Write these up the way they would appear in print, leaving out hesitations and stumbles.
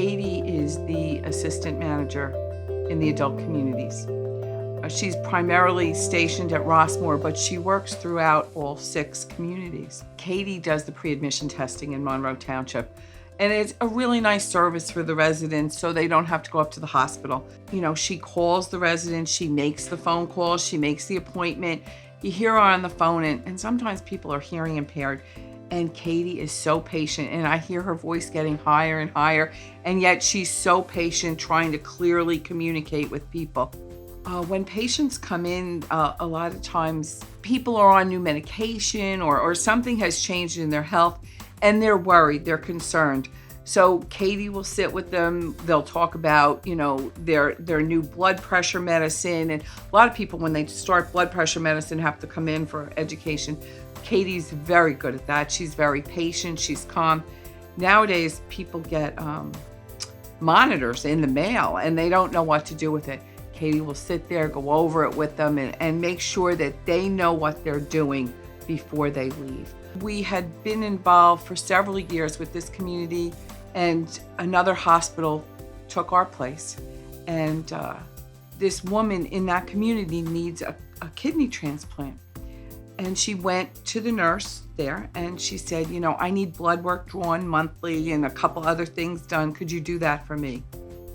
Kaytie is the assistant manager in the adult communities. She's primarily stationed at Rossmore, but she works throughout all 6 communities. Kaytie does the pre-admission testing in Monroe Township, and it's a really nice service for the residents so they don't have to go up to the hospital. You know, she calls the residents, she makes the phone calls, she makes the appointment. You hear her on the phone, and sometimes people are hearing impaired. And Kaytie is so patient, and I hear her voice getting higher and higher, and yet she's so patient trying to clearly communicate with people. When patients come in, a lot of times people are on new medication or something has changed in their health, and they're worried, they're concerned. So Kaytie will sit with them. They'll talk about, you know, their new blood pressure medicine. And a lot of people, when they start blood pressure medicine, have to come in for education. Katie's very good at that. She's very patient. She's calm. Nowadays, people get monitors in the mail, and they don't know what to do with it. Kaytie will sit there, go over it with them, and make sure that they know what they're doing before they leave. We had been involved for several years with this community, and another hospital took our place. And this woman in that community needs a kidney transplant. And she went to the nurse there and she said, you know, I need blood work drawn monthly and a couple other things done. Could you do that for me?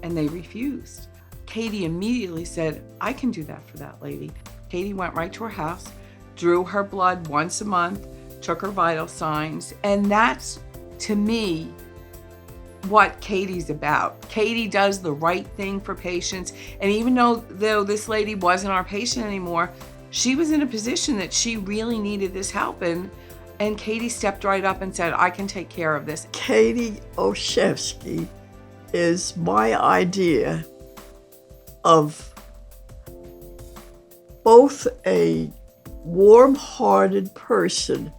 And they refused. Kaytie immediately said, I can do that for that lady. Kaytie went right to her house, drew her blood once a month, took her vital signs. And that's, to me, what Kaytie's about. Kaytie does the right thing for patients. And even though this lady wasn't our patient anymore, she was in a position that she really needed this help, and Kaytie stepped right up and said, I can take care of this. Kaytie Olshefski is my idea of both a warm-hearted person,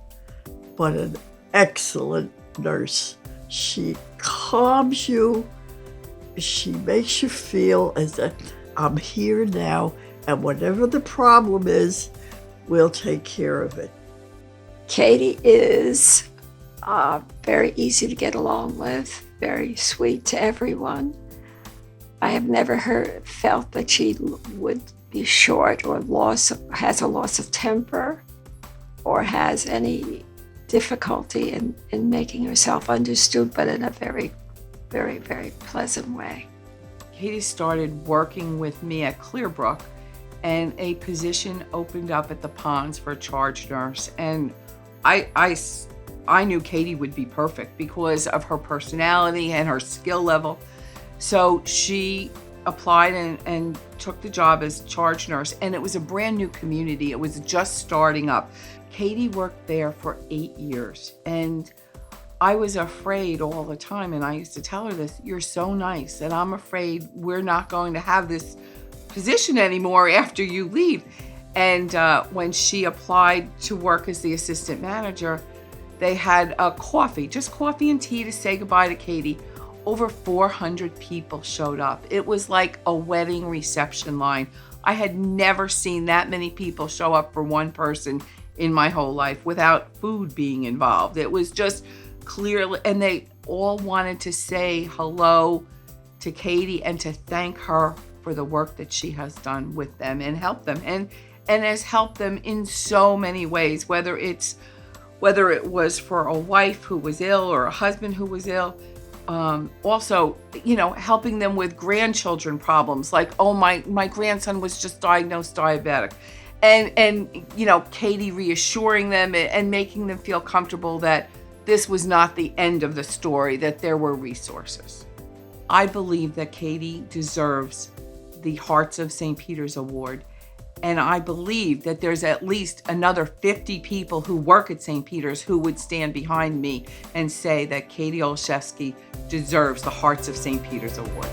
but an excellent nurse. She calms you. She makes you feel as if I'm here now, and whatever the problem is, we'll take care of it. Kaytie is very easy to get along with, very sweet to everyone. I have never felt that she would be short or has a loss of temper or has any difficulty in making herself understood, but in a very, very, very pleasant way. Kaytie started working with me at Clearbrook, and a position opened up at the Ponds for a charge nurse. And I knew Kaytie would be perfect because of her personality and her skill level. So she applied and took the job as charge nurse, and it was a brand new community. It was just starting up. Kaytie worked there for 8 years, and I was afraid all the time, and I used to tell her this, you're so nice, and I'm afraid we're not going to have this position anymore after you leave. And when she applied to work as the assistant manager, they had a coffee, just coffee and tea to say goodbye to Kaytie. Over 400 people showed up. It was like a wedding reception line. I had never seen that many people show up for one person in my whole life without food being involved. It was just clearly, and they all wanted to say hello to Kaytie and to thank her for the work that she has done with them and helped them, and has helped them in so many ways, whether it was for a wife who was ill or a husband who was ill. Also, you know, helping them with grandchildren problems, like, oh, my grandson was just diagnosed diabetic. And you know, Kaytie reassuring them and making them feel comfortable that this was not the end of the story, that there were resources. I believe that Kaytie deserves the Hearts of St. Peter's Award. And I believe that there's at least another 50 people who work at St. Peter's who would stand behind me and say that Kaytie Olshefski deserves the Hearts of St. Peter's Award.